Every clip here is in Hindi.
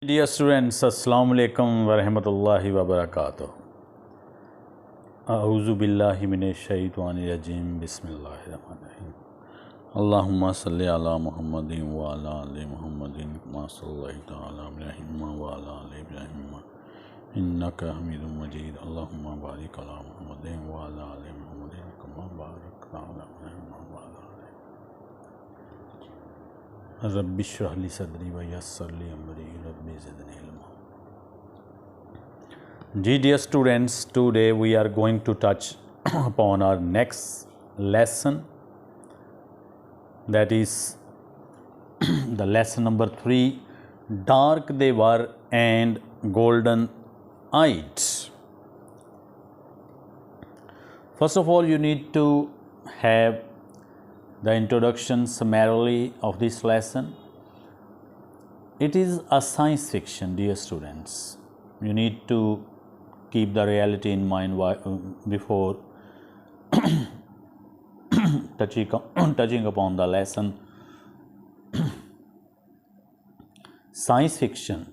Dear students, Assalamu alaikum wa rahmatullahi wa barakatuh. A'udhu billahi minash shaitani rajim. Bismillahirrahmanirrahim. Allahumma salli ala Muhammadin wa ala ali Muhammadin kama sallaita ala Ibrahim wa ala ali Ibrahim innaka Hamidum Majid. Allahumma barik ala Muhammadin wa ala ali Muhammadin kama barakta ala Ibrahim wa ala ali Rabbi shrah li sadri wa yassir li amri Rabbi zidni ilma. Dear students, today we are going to touch upon our next lesson, that is the lesson number 3, dark they were and golden eyed. First of all, you need to have the introduction summarily of this lesson. It is a science fiction, dear students. You need to keep the reality in mind before touching upon the lesson. Science fiction.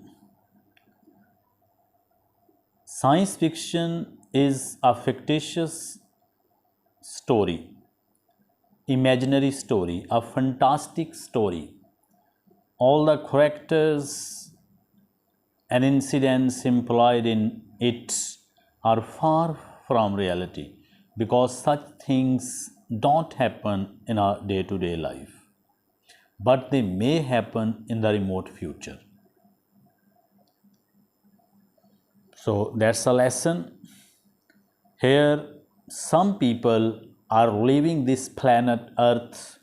Science fiction is a fictitious story, imaginary story, a fantastic story. All the characters and incidents implied in it are far from reality, because such things don't happen in our day-to-day life, but they may happen in the remote future. So that's a lesson. Here, some people are leaving this planet Earth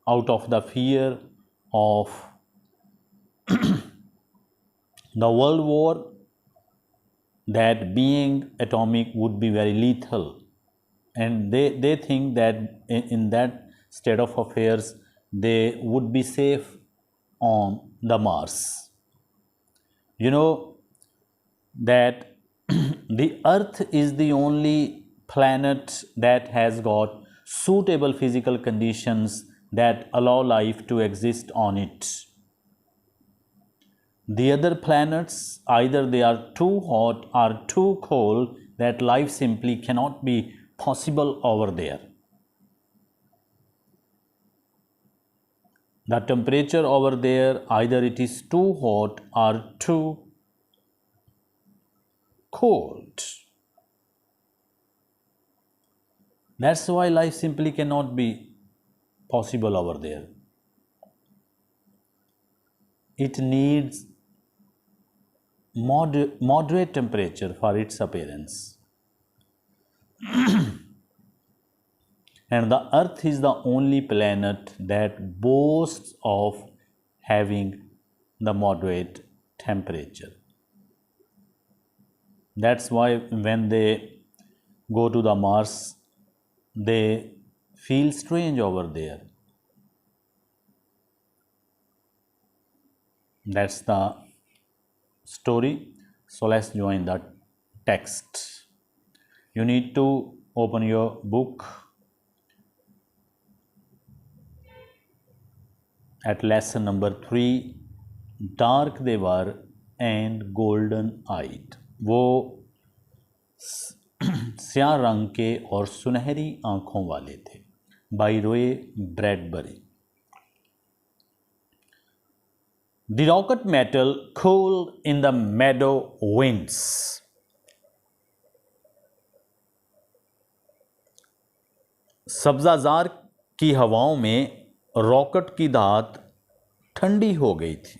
out of the fear of the world war, that being atomic would be very lethal, and they think that in that state of affairs they would be safe on the Mars. You know that the Earth is the only planet that has got suitable physical conditions that allow life to exist on it. The other planets, either they are too hot or too cold that life simply cannot be possible over there. The temperature over there, either it is too hot or too cold. That's why life simply cannot be possible over there. It needs moderate temperature for its appearance. And the Earth is the only planet that boasts of having the moderate temperature. That's why when they go to the Mars, they feel strange over there. That's the story. So let's join the text. You need to open your book at lesson number 3, dark they were and golden eyed. वो स्याह रंग के और सुनहरी आंखों वाले थे. By Ray Bradbury. The rocket metal cooled in the meadow winds. सब्जाजार की हवाओं में रॉकेट की धात ठंडी हो गई थी.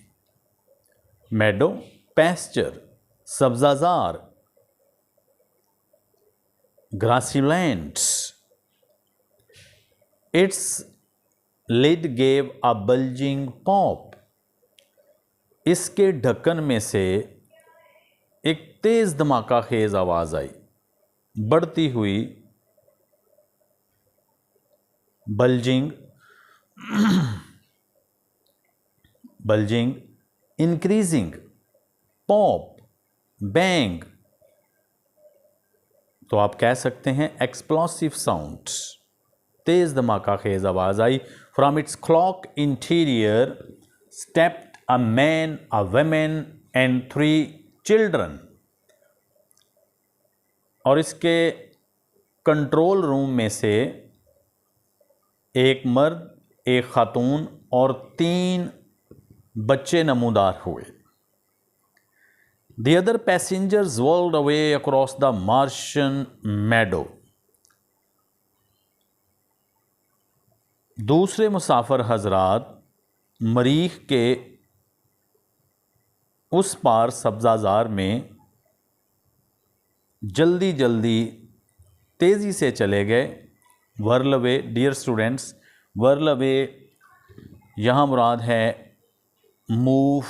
मेडो पैस्चर, सब्जाजार, grasslands. Its lid gave a bulging pop. इसके ढक्कन में से एक तेज धमाका खेज आवाज आई. बढ़ती हुई, bulging, increasing, pop, bang. तो आप कह सकते हैं एक्सप्लोसिव साउंड. तेज धमाका खेज आवाज आई. From its clock interior stepped a man, a woman and 3 children। और इसके कंट्रोल रूम में से एक मर्द, एक खातून और 3 बच्चे नमूदार हुए। The other passengers whirled away across the Martian meadow। दूसरे मुसाफिर हजरात मरीख के उस पार सब्जाजार में जल्दी जल्दी तेज़ी से चले गए। whirl away, dear students, whirl away यहाँ मुराद है मूव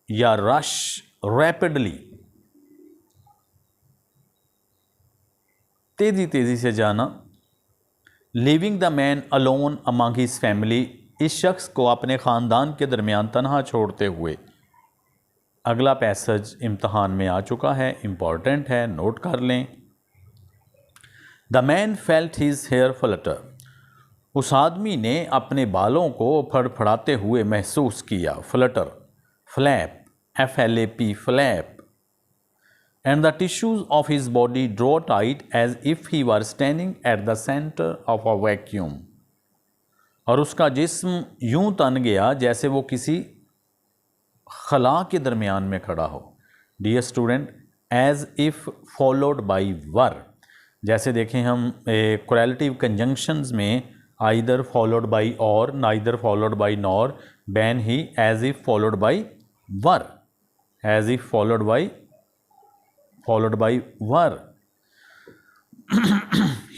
या रश रैपिडली, तेज़ी से जाना। Living the man alone among his family, इस शख्स को अपने ख़ानदान के दरमियान तनहा छोड़ते हुए। अगला पैसेज इम्तहान में आ चुका है, इम्पॉर्टेंट है, नोट कर लें। The man felt his hair flutter, उस आदमी ने अपने बालों को फड़फड़ाते हुए महसूस किया। Flutter, flap, FLAP, flap, and the tissues of his body draw tight as if he were standing at the center of a vacuum। और उसका जिस्म यूं तन गया जैसे वो किसी खला के दरमियान में खड़ा हो। Dear student, as if followed by were, जैसे देखें हम कोरेलेटिव कंजंक्शंस में either followed by or, neither followed by nor, बैन ही as if followed by were, as if followed by were।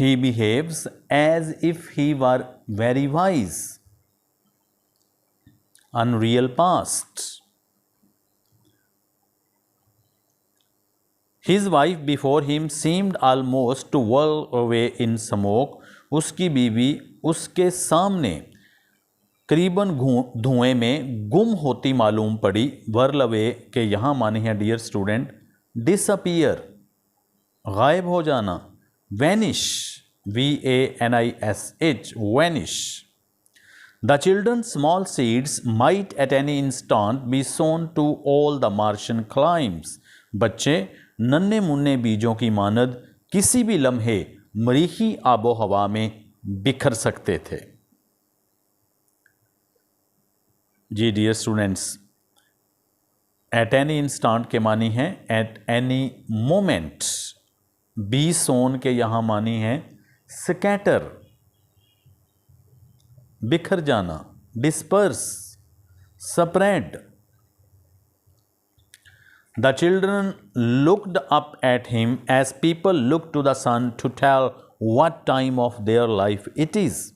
He behaves as if he were very wise। Unreal past। His wife before him seemed almost to whirl away in smoke। उसकी बीवी उसके सामने करीबन धुएं में गुम होती मालूम पड़ी। whirl away के यहाँ माने हैं डियर स्टूडेंट डिसअपियर, गायब हो जाना। vanish, VANISH, vanish। The children's small seeds might at any instant be sown to all the Martian climes। बच्चे नन्हे मुन्ने बीजों की मानद किसी भी लम्हे मरीखी आबो हवा में बिखर सकते थे। जी dear students, at any instant के मानी हैं at any moment. Be sown के यहाँ मानी है स्कैटर, बिखर जाना, disperse, spread. The children looked up at him as people look to the sun to tell what time of their life it is.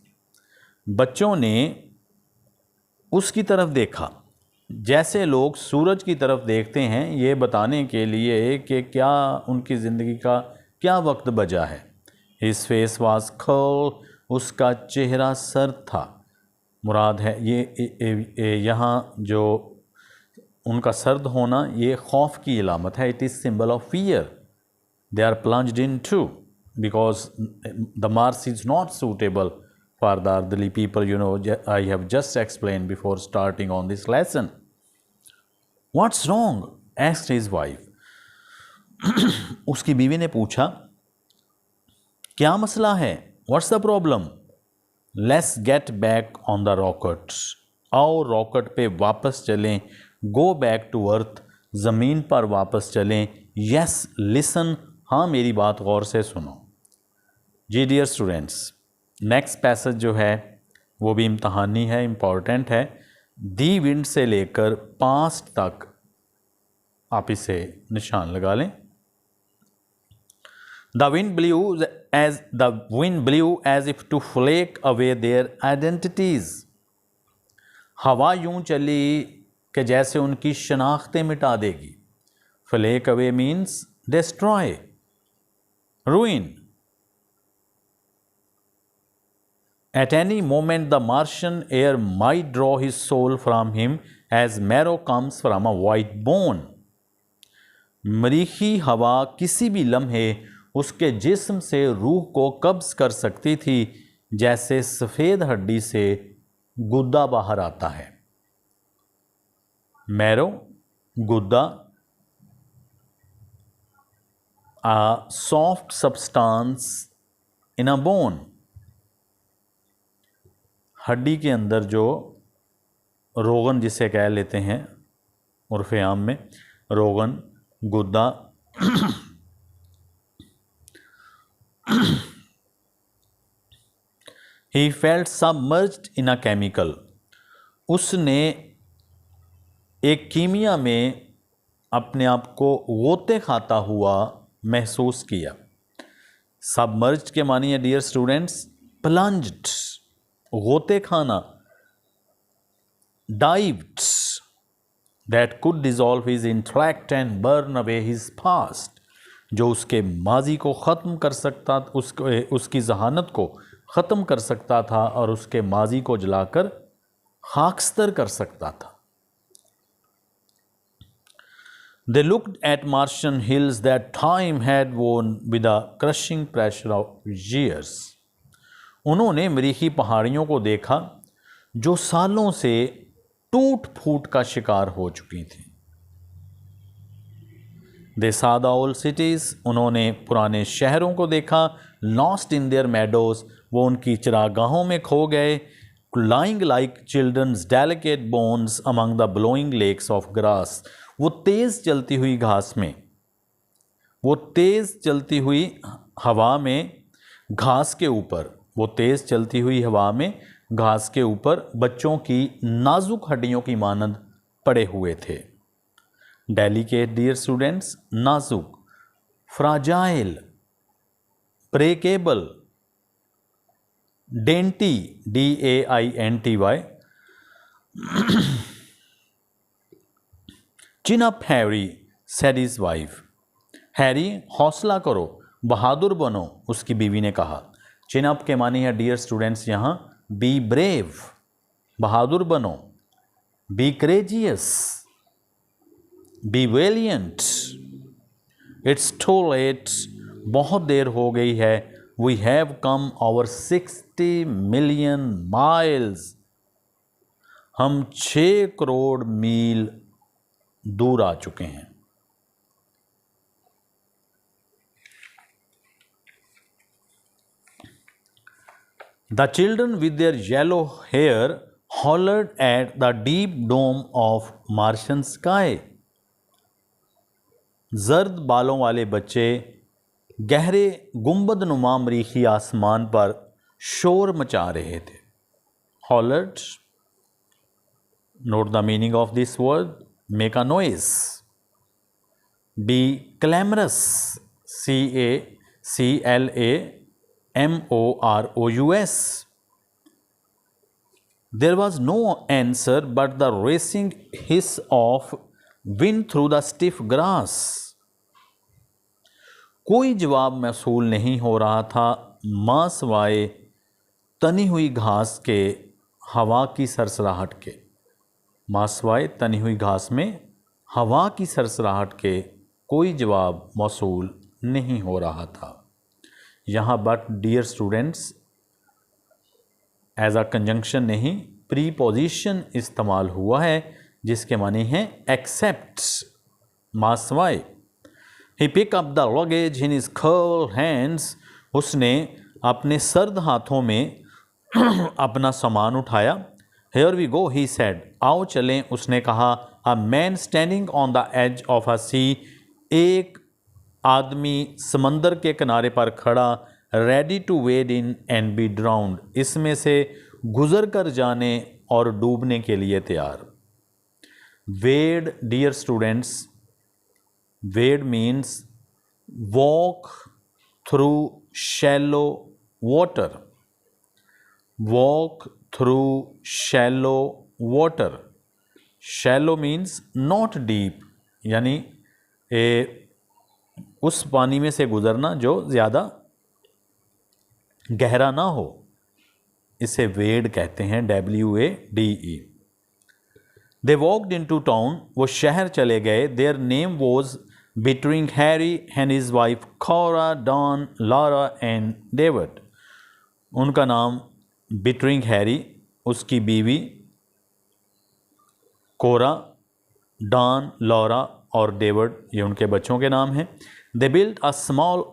बच्चों ने उसकी तरफ देखा जैसे लोग सूरज की तरफ देखते हैं, ये बताने के लिए कि क्या उनकी ज़िंदगी का क्या वक्त बजा है। हिज फेस वाज कर्ल, उसका चेहरा सर्द था। मुराद है ये यहाँ जो उनका सर्द होना ये खौफ की इलामत है। It is symbol of fear. They are plunged into because the Mars is not suitable for the elderly people, you know, I have just explained before starting on this lesson. What's wrong? asked his wife। उसकी बीवी ने पूछा क्या मसला है? What's the problem? Let's get back on the rocket। आओ रॉकेट पे वापस चलें। Go back to earth, ज़मीन पर वापस चलें। Yes, listen, हाँ मेरी बात गौर से सुनो। जी डियर स्टूडेंट्स, नेक्स्ट पैसेज जो है वो भी इम्तहानी है, इम्पॉर्टेंट है। दी विंड से लेकर पास्ट तक आप इसे निशान लगा लें। The wind blew as if to flake away their identities. हवा यूं चली कि जैसे उनकी शनाख्तें मिटा देगी। Flake away means destroy, ruin. At any moment the Martian air might draw his soul from him as marrow comes from a white bone। मरीखी हवा किसी भी लम्हे उसके जिस्म से रूह को कब्ज़ कर सकती थी जैसे सफ़ेद हड्डी से गुद्दा बाहर आता है। मैरो, गुद्दा, a soft substance in a bone, हड्डी के अंदर जो रोगन जिसे कह लेते हैं उर्फ़े आम में, रोगन, गुद्दा, he felt submerged in a chemical, उसने एक कीमिया में अपने आप को गोते खाता हुआ महसूस किया। सबमर्ज्ड के मानी है डियर स्टूडेंट्स प्लंज्ड, गोते खाना, dived, that could dissolve his intellect and burn away his past, जो उसके माजी को ख़त्म कर सकता, उसकी जहानत को ख़त्म कर सकता था और उसके माजी को जलाकर खाकस्तर कर सकता था। They looked at Martian hills that time had worn with the crushing pressure of years. उन्होंने मरीखी पहाड़ियों को देखा जो सालों से टूट फूट का शिकार हो चुकी थी। They saw the old cities, उन्होंने पुराने शहरों को देखा, lost in their meadows, वो उनकी चरागाहों में खो गए, lying like children's delicate bones among the blowing lakes of grass, वो तेज़ चलती हुई घास में, वो तेज़ चलती हुई हवा में घास के ऊपर, वो तेज़ चलती हुई हवा में घास के ऊपर बच्चों की नाजुक हड्डियों की मानंद पड़े हुए थे। डेलिकेट डियर स्टूडेंट्स, नाजुक, फ्राजाइल, ब्रेकेबल, डेंटी, DAINTY, चिन up Harry said his wife, Harry हौसला करो, बहादुर बनो, उसकी बीवी ने कहा। चिन अप के मानी है डियर स्टूडेंट्स यहाँ बी ब्रेव, बहादुर बनो, be courageous, be valiant, it's too late, बहुत देर हो गई है, we have come over 60 million miles, हम 6 करोड़ मील दूर आ चुके हैं। The children with their yellow hair hollered at the deep dome of Martian sky. जर्द बालों वाले बच्चे गहरे गुंबद नुमा मरीखी आसमान पर शोर मचा रहे थे। Hollered, note the meaning of this word, make a noise. Be clamorous, CACLAMOROUS. There was no answer but the racing hiss of wind through the stiff grass. कोई जवाब मौसूल नहीं हो रहा था मां सवाए तनी हुई घास के हवा की सरसराहट के। मां सवाए तनी हुई घास में हवा की सरसराहट के कोई जवाब मौसूल नहीं हो रहा था। यहाँ but dear students as a conjunction नहीं, प्रीपोजिशन इस्तेमाल हुआ है जिसके मानी हैं एक्सेप्ट, मां सवाए। He picked up the luggage in his cold hands. उसने अपने सर्द हाथों में अपना सामान उठाया। Here we go, he said. आओ चलें, उसने कहा। A man standing on the edge of a sea. एक आदमी समंदर के किनारे पर खड़ा, ready to wade in and be drowned. इसमें से गुजर कर जाने और डूबने के लिए तैयार। Wade, dear students, wade means walk through shallow water. Walk through shallow water. Shallow means not deep, यानी उस पानी में से गुजरना जो ज़्यादा गहरा ना हो, इसे वेड कहते हैं, WADE. They walked into town. वो शहर चले गए। Their name was between Harry and his wife Cora, Dawn, Laura and David. उनका नाम between Harry, उसकी बीवी कोरा डॉन, लॉरा और डेविड, ये उनके बच्चों के नाम हैं। They built a small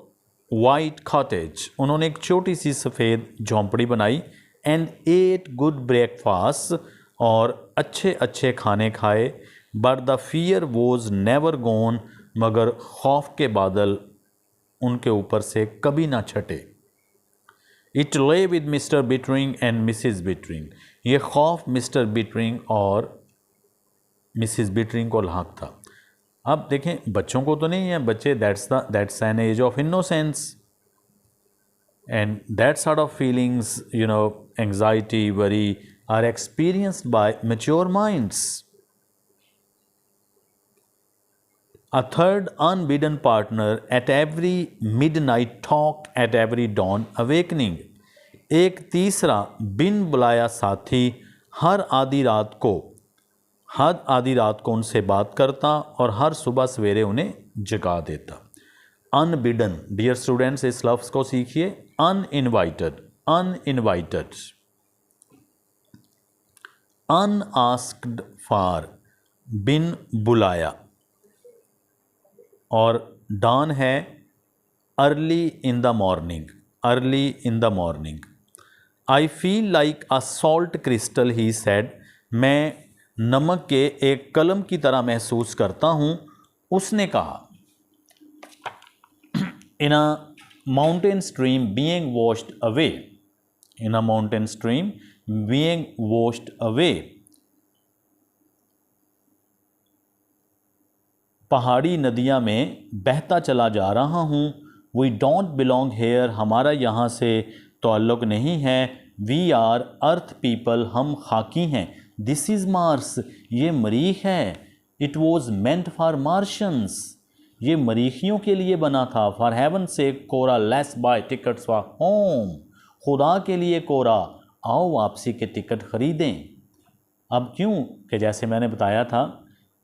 white cottage, उन्होंने एक छोटी सी सफ़ेद झोंपड़ी बनाई। एंड एट गुड ब्रेकफास्ट, और अच्छे अच्छे खाने खाए। But the fear was never gone, मगर खौफ के बादल उनके ऊपर से कभी ना छटे। It lay with mister Bittering and missus Bittering, ये खौफ मिस्टर बिटरिंग और मिसिज बिटरिंग को लाक था। अब देखें, बच्चों को तो नहीं है, बच्चे that's an age of innocence, and that sort of feelings, anxiety, worry are experienced by mature minds. A third unbidden partner at every midnight talk, at every dawn awakening, एक तीसरा बिन बुलाया साथी हर आधी रात को उनसे बात करता और हर सुबह सवेरे उन्हें जगा देता। अनबिडन, डियर स्टूडेंट्स, इस लफ्ज़ को सीखिए। अनइनवाइटेड, अनइनवाइटेड, अनआस्क्ड फॉर, बिन बुलाया, और डॉन है early in the morning, early in the morning. I feel like a salt crystal, he said, मैं नमक के एक कलम की तरह महसूस करता हूँ, उसने कहा। In a mountain stream being washed away, in a mountain stream being washed away, पहाड़ी नदियाँ में बहता चला जा रहा हूँ। वी डोंट बिलोंग हेयर, हमारा यहाँ से ताल्लुक़ नहीं है। वी आर अर्थ पीपल, हम खाकी हैं। दिस इज़ मार्स, ये मरीख है। It was meant for Martians, ये मरीखियों के लिए बना था। For heaven sake Cora, let's buy tickets for home, खुदा के लिए कोरा, आओ वापसी के टिकट ख़रीदें। अब क्यों कि जैसे मैंने बताया था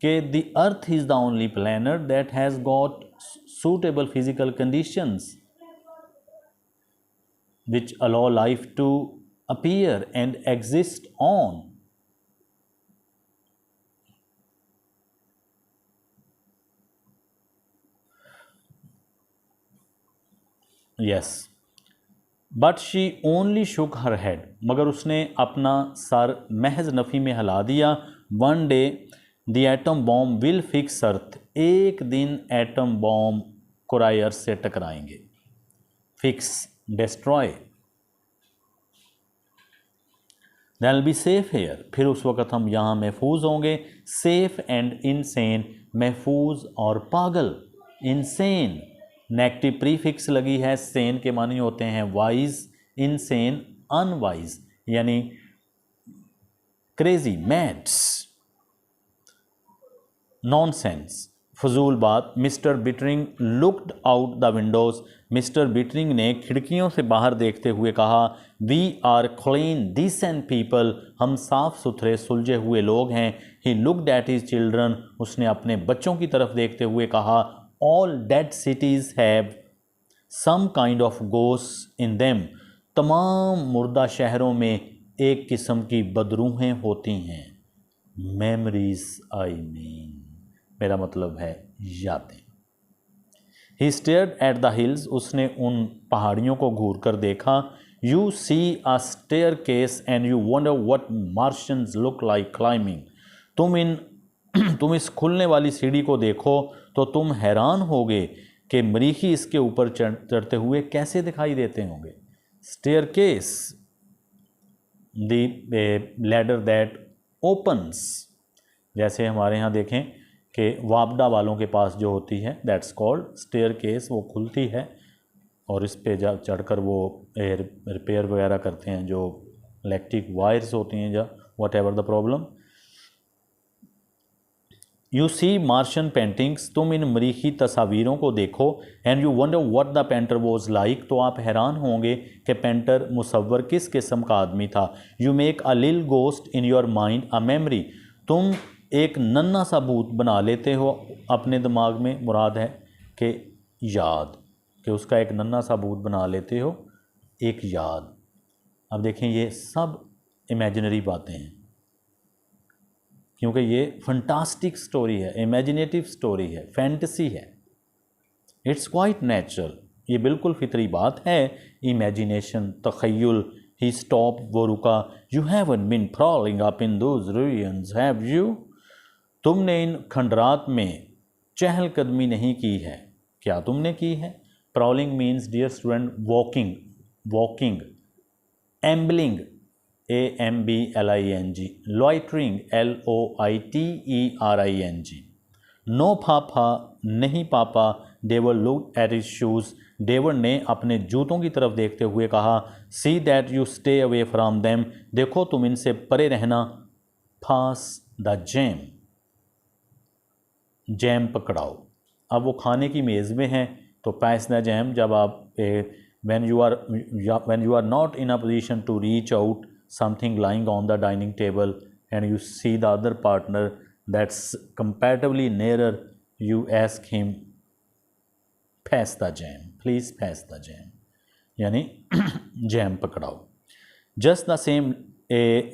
कि the earth is the only planet that has got suitable physical conditions which allow life to appear and exist on. Yes, but she only shook her head, मगर उसने अपना सर महज नफ़ी में हिला दिया। One day the atom bomb will fix earth, एक दिन एटम बॉम्ब कोराई अर्थ से टकराएंगे। Fix, destroy. Then will be safe here, फिर उस वक़्त हम यहाँ महफूज होंगे। सेफ एंड इनसेन, महफूज और पागल। इनसेन, नेगेटिव प्रीफिक्स लगी है, सेन के मानी होते हैं वाइज, इनसेन अनवाइज, यानी क्रेजी, मैड्स, नॉनसेंस, फजूल बात। Mister Bittering looked out the windows, mister Bittering ने खिड़कियों से बाहर देखते हुए कहा। We are clean decent people, हम साफ़ सुथरे सुलझे हुए लोग हैं। He looked at his children, उसने अपने बच्चों की तरफ देखते हुए कहा। All dead cities have some kind of ghost in them, तमाम मुर्दा शहरों में एक किस्म की बदरूहें होती हैं। मेमोरीज, आई मीन, मेरा मतलब है यादें। He stared at the hills, उसने उन पहाड़ियों को घूर कर देखा। You see a staircase and you wonder what Martians look like climbing, तुम इस खुलने वाली सीढ़ी को देखो तो तुम हैरान होगे कि मरीखी इसके ऊपर चढ़ते हुए कैसे दिखाई देते होंगे। Staircase, the ladder that opens, जैसे हमारे यहाँ देखें कि वापडा वालों के पास जो होती है, दैट्स कॉल्ड स्टेयर केस, वो खुलती है और इस पे जा चढ़कर वो रिपेयर वगैरह करते हैं, जो इलेक्ट्रिक वायर्स होती हैं या whatever the problem. You see Martian paintings, तुम इन मरीखी तस्वीरों को देखो। And you wonder what the painter was like, तो आप हैरान होंगे कि पेंटर मुसव्वर किस किस्म का आदमी था। यू मेक अ लिल ghost in your mind a memory, तुम एक नन्हा सा भूत बना लेते हो अपने दिमाग में, मुराद है कि याद, कि उसका एक नन्हा सा भूत बना लेते हो, एक याद। अब देखें, ये सब इमेजिनरी बातें हैं। क्योंकि ये फंटास्टिक स्टोरी है, इमेजिनेटिव स्टोरी है, फैंटेसी है। इट्स क्वाइट नेचुरल, ये बिल्कुल फितरी बात है। इमेजिनेशन, तखय्युल। ही स्टॉप, वो रुका। You haven't been prowling up in those ruins have you? तुमने इन खंडरात में चहलकदमी नहीं की है, क्या तुमने की है? Prowling means dear student walking, walking. Ambling, AMBLING, loitering, LOITERING। No papa, नहीं पापा। डेवर लुक एट हिज शूज़, डेवर ने अपने जूतों की तरफ देखते हुए कहा। See that you stay away from them, देखो तुम इनसे परे रहना। पास द जैम, जैम पकड़ाओ। अब वो खाने की मेज़ में हैं, तो पास द जैम, जब आप when you are not in a position to reach out something lying on the dining table and you see the other partner that's comparatively nearer, you ask him, pass the jam, please pass the jam, यानी जैम पकड़ाओ। जस्ट द सेम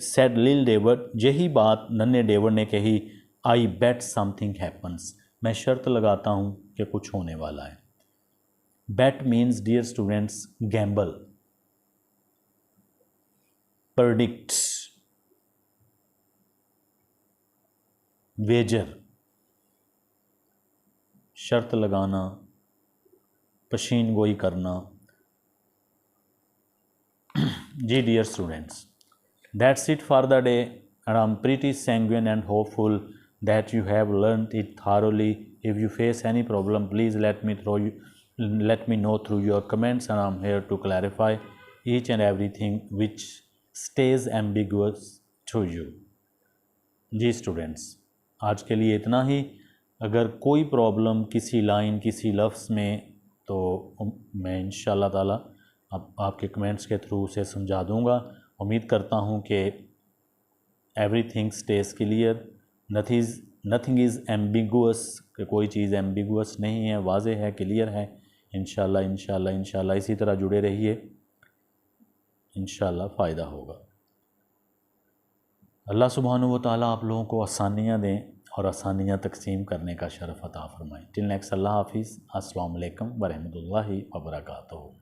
said लिल डेवर, यही बात नन्हे डेवर ने कही। आई बेट समथिंग हैपन्स, मैं शर्त लगाता हूँ कि कुछ होने वाला है। Bet means, dear students, gamble, predict, wager, शर्त लगाना, पशीन गोई करना। जी dear students, that's it for the day, and I'm pretty sanguine and hopeful that you have learned it thoroughly. If you face any problem, please let me know through your comments, and I'm here to clarify each and everything which stays ambiguous to you. जी स्टूडेंट्स, आज के लिए इतना ही। अगर कोई प्रॉब्लम किसी लाइन, किसी लफ्ज़ में, तो मैं इंशाल्लाह ताला आपके कमेंट्स के थ्रू उसे समझा दूंगा। उम्मीद करता हूँ कि everything stage clear, nothing is ambiguous, कि कोई चीज़ एम्बिगुअस नहीं है, वाज़ेह है, क्लियर है। इंशाल्लाह इसी तरह जुड़े रहिए, इंशाल्लाह फ़ायदा होगा। अल्लाह सुब्हानहू व तआला आप लोगों को आसानियाँ दें और आसानियाँ तकसीम करने का शरफ़ अता फ़रमाएं। टिल नेक्स्ट, अल्लाह हाफ़िज़, अस्सलामु अलैकुम व रहमतुल्लाहि व बरकातुहू।